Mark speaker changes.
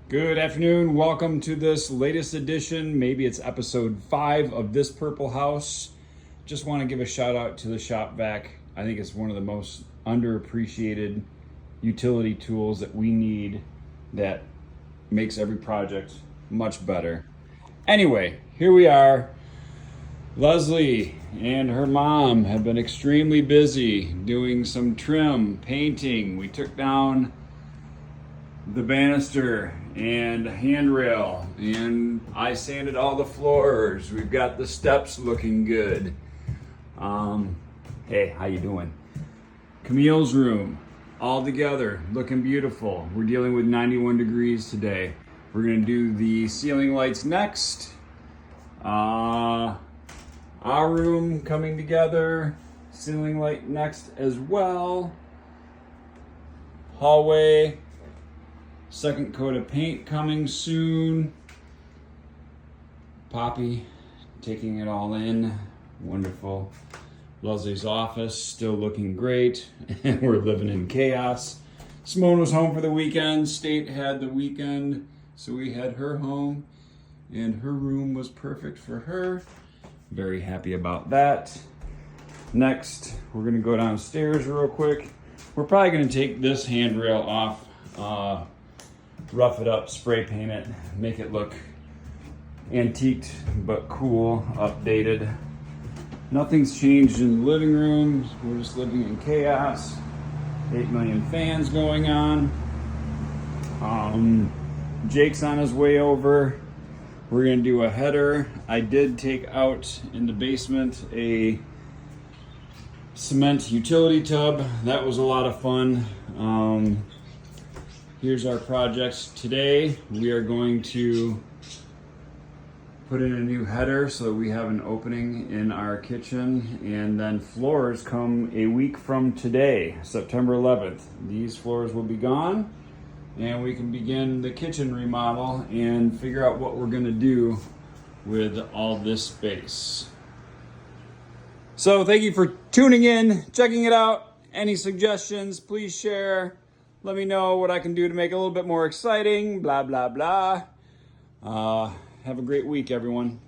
Speaker 1: Good afternoon. Welcome to this latest edition. Maybe it's episode 5 of This Purple House. Just want to give a shout out to the SHOP-VAC. I think it's one of the most underappreciated utility tools that we need that makes every project much better. Anyway, here we are. Lesley and her mom have been extremely busy doing some trim, painting. We took down the banister and handrail, and I sanded all the floors. We've got the steps looking good. Hey, how you doing? Camille's room, all together, looking beautiful. We're dealing with 91 degrees today. We're gonna do the ceiling lights next. Our room coming together, ceiling light next as well. Hallway, second coat of paint coming soon. Poppy taking it all in, wonderful. Lesley's office still looking great. We're living in chaos. Simone was home for the weekend. State had the weekend, so we had her home, and her room was perfect for her. Very happy about that. Next, we're gonna go downstairs real quick. We're probably gonna take this handrail off, rough it up, spray paint it, make it look antiqued but cool, updated. Nothing's changed in the living room. We're just living in chaos. 8 million fans going on. Jake's on his way over. We're gonna do a header. I did take out in the basement a cement utility tub. That was a lot of fun. Here's our projects today. We are going to put in a new header so that we have an opening in our kitchen, and then floors come a week from today, September 11th. These floors will be gone, and we can begin the kitchen remodel and figure out what we're gonna do with all this space. So thank you for tuning in, checking it out. Any suggestions, please share. Let me know what I can do to make it a little bit more exciting, blah, blah, blah. Have a great week, everyone.